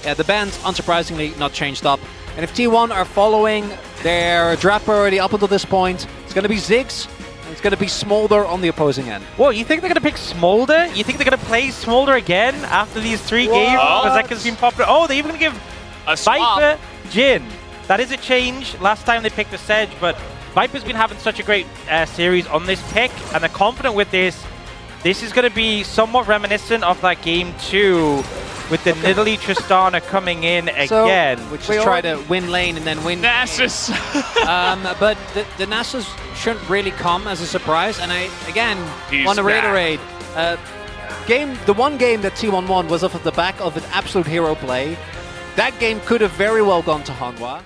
As the band's unsurprisingly not changed up. And if T1 are following their draft priority up until this point, it's going to be Ziggs, and it's going to be Smolder on the opposing end. Whoa, you think they're going to pick Smolder? You think they're going to play Smolder again after these 3 games? Because Zeka's been popular. Oh, they're even going to give a swap. Viper Jhin. That is a change. Last time they picked the Sedge, but Viper's been having such a great series on this pick, and they're confident with this. This is going to be somewhat reminiscent of that game 2 with the Nidalee Tristana coming in again. Which is try to win lane and then win. Nasus. But the Nasus shouldn't really come as a surprise. And I, again, want to reiterate, the one game that T1 won was off of the back of an absolute hero play. That game could have very well gone to Hanwha.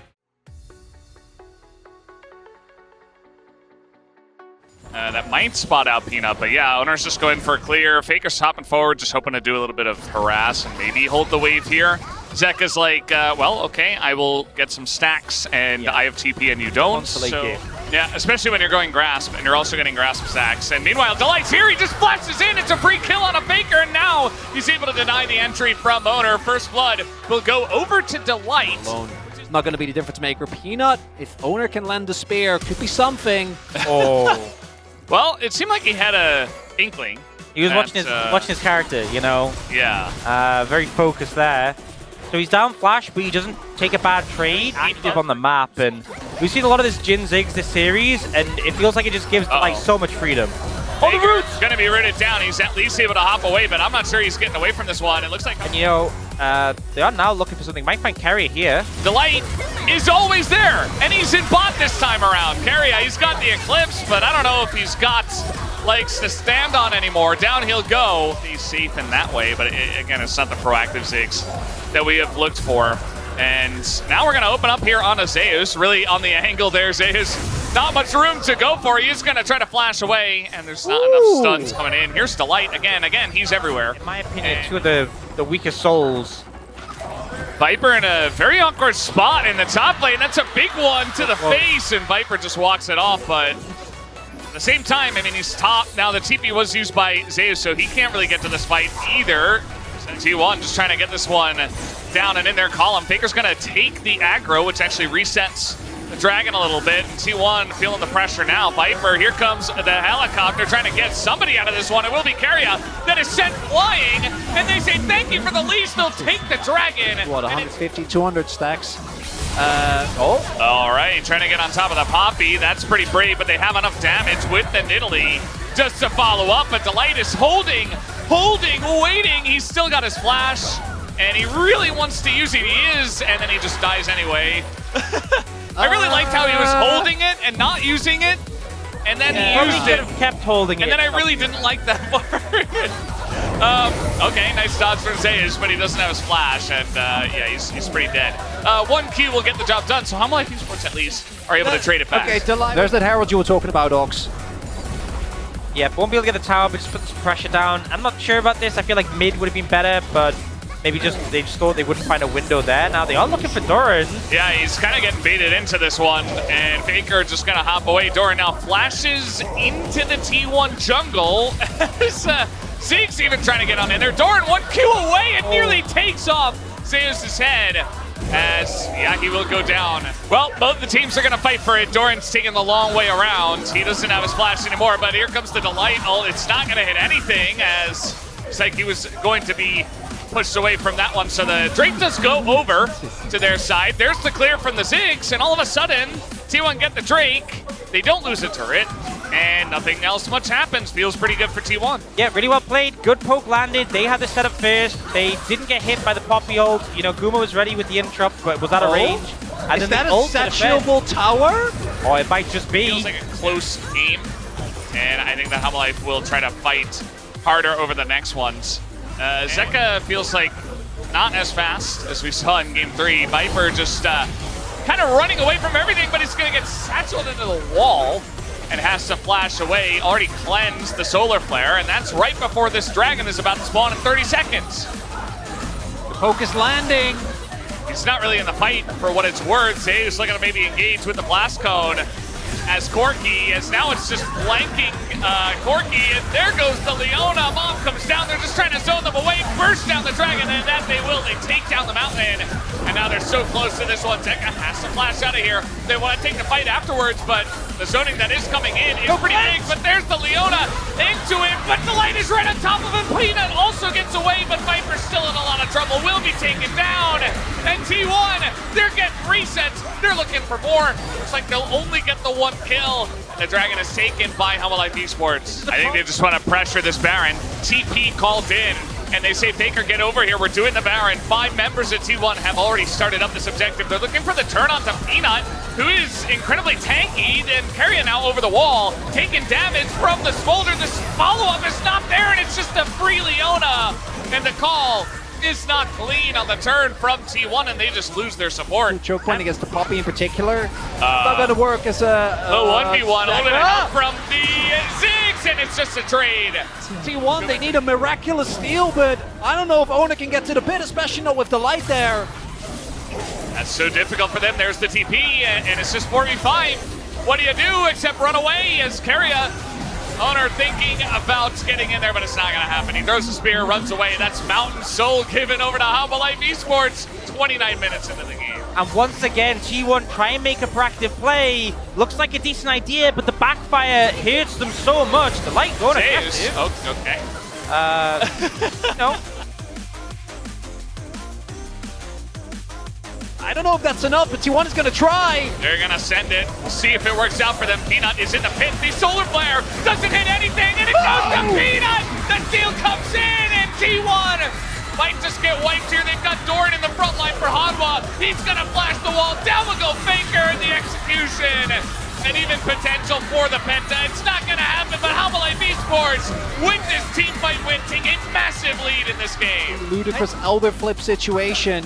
That might spot out Peanut, but yeah, Owners just going for a clear. Faker's hopping forward, just hoping to do a little bit of harass and maybe hold the wave here. Zeka's like, well, okay, I will get some stacks, and I have TP and you don't. So, yeah, especially when you're going Grasp, and you're also getting Grasp stacks. And meanwhile, Delight's here, he just flashes in, it's a free kill on a Faker, and now he's able to deny the entry from Owner. First Blood will go over to Delight. It's not going to be the difference maker. Peanut, if Owner can lend a spear, could be something. Oh. Well, it seemed like he had a inkling. He was watching his character, you know? Yeah. Very focused there. So he's down Flash, but he doesn't take a bad trade. Active on the map, and we've seen a lot of this Jhin Ziggs this series, and it feels like it just gives like so much freedom. Oh, the root's gonna be rooted down. He's at least able to hop away, but I'm not sure he's getting away from this one. It looks like, and you know, they are now looking for something. Might find Carrier here. Delight is always there, and he's in bot this time around. Carrier, he's got the Eclipse, but I don't know if he's got legs to stand on anymore. Down he'll go. He's safe in that way, but again, it's not the proactive Ziggs that we have looked for. And now we're gonna open up here on a Zeus, really on the angle there. Zeus, not much room to go for. He's gonna try to flash away, and there's not enough stuns coming in. Here's Delight again, he's everywhere. In my opinion, two of the weakest souls. Viper in a very awkward spot in the top lane. That's a big one to the face, and Viper just walks it off, but at the same time, I mean, he's top. Now the TP was used by Zeus, so he can't really get to this fight either. And T1 just trying to get this one down and in their column. Faker's gonna take the aggro, which actually resets the Dragon a little bit. And T1 feeling the pressure now. Viper, here comes the helicopter trying to get somebody out of this one. It will be Carrier that is sent flying, and they say thank you for the leash. They'll take the Dragon. What, 150, 200 stacks? All right, trying to get on top of the Poppy. That's pretty brave, but they have enough damage with the Nidalee just to follow up. But Delight is holding, waiting. He's still got his flash, and he really wants to use it. He is, and then he just dies anyway. I really liked how he was holding it and not using it, and then he used it. Kept holding it. And then I really didn't like that part. Okay, nice dodge from Zeus, but he doesn't have his flash, and yeah, he's pretty dead. 1Q will get the job done, so How Life Esports at least are able to trade it back. Okay, there's that Herald you were talking about, Ox. Yeah, won't be able to get the tower, but just put some pressure down. I'm not sure about this. I feel like mid would have been better, but maybe they just thought they wouldn't find a window there. Now they are looking for Doran. Yeah, he's kind of getting baited into this one, and Faker just gonna hop away. Doran now flashes into the T1 jungle. Zeke's even trying to get on in there. Doran 1Q away and nearly takes off Zeus's head. As Yaki will go down. Well, both the teams are gonna fight for it. Doran's taking the long way around. He doesn't have his flash anymore, but here comes the Delight. Oh, it's not gonna hit anything, as it's like he was going to be pushed away from that one. So the Drake does go over to their side. There's the clear from the Ziggs, and all of a sudden, T1 get the Drake. They don't lose a turret, and nothing else much happens. Feels pretty good for T1. Yeah, really well played. Good poke landed. They had the setup first. They didn't get hit by the Poppy ult. You know, Guma was ready with the interrupt, but was out of range. And is that a satchable tower? Oh, it might just be. Feels like a close game, and I think that How Life will try to fight harder over the next ones. Zeka feels like not as fast as we saw in Game 3. Viper just kind of running away from everything, but he's going to get satcheled into the wall and has to flash away. Already cleansed the solar flare, and that's right before this dragon is about to spawn in 30 seconds. The poke is landing. He's not really in the fight for what it's worth. Zeus looking to maybe engage with the blast cone. as Corki, as now it's just flanking Corki, and there goes the Leona. Mom comes down, they're just trying to zone them away, burst down the dragon, and that they will. They take down the mountain, and now they're so close to this one. Zeka has to flash out of here. They want to take the fight afterwards, but the zoning that is coming in is pretty big, but there's the Leona into it, but the light is right on top of him. Peanut also gets away, but Viper's still in a lot of trouble, will be taken down, and T1, they're getting resets, they're looking for more. Looks like they'll only get the one kill. The dragon is taken by Humble Life Esports. I think they just want to pressure this Baron. TP called in, and they say, Faker, get over here, we're doing the Baron. 5 members of T1 have already started up this objective. They're looking for the turn on to Peanut, who is incredibly tanky, and Carrion now over the wall, taking damage from the Smolder. This follow-up is not there, and it's just a free Leona, and the call is not clean on the turn from T1, and they just lose their support. Choke point against the Poppy in particular. Not going to work as a 1v1, a little bit of help from the Ziggs, and it's just a trade. T1, they need a miraculous steal, but I don't know if Owner can get to the pit, especially not with the light there. That's so difficult for them. There's the TP, and it's just 4v5. What do you do except run away as Carrion? Owner thinking about getting in there, but it's not going to happen. He throws the spear, runs away. That's Mountain Soul given over to Humble Life Esports 29 minutes into the game. And once again, T1 try and make a proactive play. Looks like a decent idea, but the backfire hurts them so much. The light going effective. Oh, okay. No. I don't know if that's enough, but T1 is going to try. They're going to send it. We'll see if it works out for them. Peanut is in the pit. The Solar Flare doesn't hit anything, and it goes to Peanut. The steal comes in, and T1 might just get wiped here. They've got Doran in the front line for Hanwha. He's going to flash the wall. Down will go Faker in the execution. And even potential for the Penta. It's not going to happen, but Humble Life Esports with this team fight win, take a massive lead in this game. Ludicrous elbow flip situation.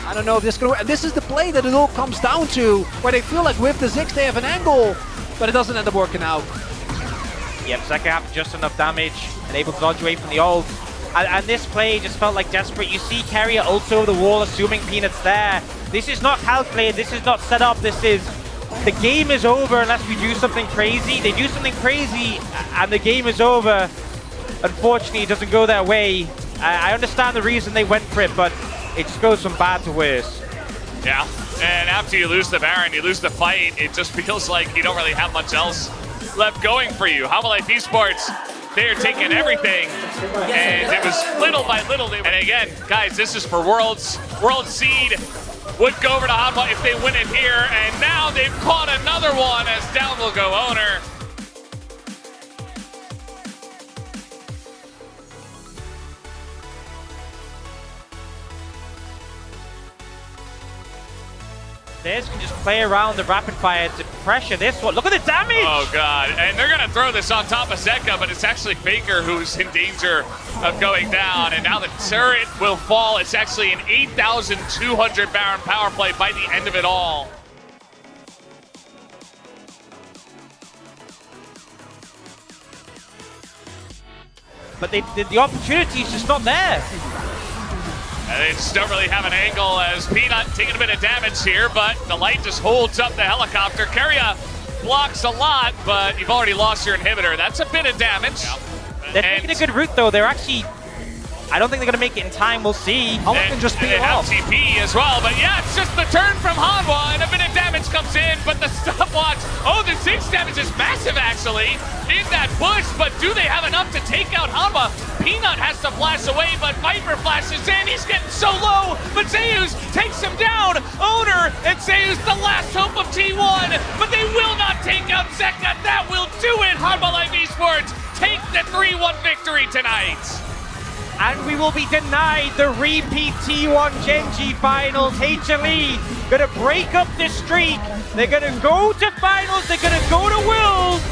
I don't know if this is going to work. And this is the play that it all comes down to, where they feel like with the Ziggs they have an angle, but it doesn't end up working out. Yep, Zeka have just enough damage and able to dodge away from the ult. And this play just felt like desperate. You see Carrier ult over the wall, assuming Peanut's there. This is not calculated, this is not set up, this is... The game is over unless we do something crazy. They do something crazy and the game is over. Unfortunately, it doesn't go their way. I understand the reason they went for it, but it just goes from bad to worse. Yeah, and after you lose the Baron, you lose the fight, it just feels like you don't really have much else left going for you. Humble Life Esports, they're taking everything, and it was little by little. And again, guys, this is for Worlds. World Seed would go over to Hanwha if they win it here, and now they've caught another one as down will go Owner. This can just play around the rapid fire to pressure this one. Look at the damage! Oh god, and they're gonna throw this on top of Zeka, but it's actually Faker who's in danger of going down, and now the turret will fall. It's actually an 8,200 Baron power play by the end of it all. But the opportunity is just not there. And they just don't really have an angle as Peanut taking a bit of damage here, but the light just holds up the helicopter. Carrier blocks a lot, but you've already lost your inhibitor. That's a bit of damage. They're taking a good route though. They're actually, I don't think they're gonna make it in time. We'll see. Hanwha can just beat they it have off. TP as well, but yeah, it's just the turn from Hanwha, and a bit of damage comes in, but the stopwatch, oh, the Ziggs damage is massive actually in that bush, but do they have enough to take out Hanwha? Peanut has to flash away, but Viper flashes in. He's getting so low, but Zeus takes him down. Owner and Zeus, the last hope of T1, but they will not take out Zeka. That will do it. Humble Life Esports take the 3-1 victory tonight. And we will be denied the repeat T1 Genji finals. HLE gonna break up this streak. They're gonna go to finals. They're gonna go to Worlds.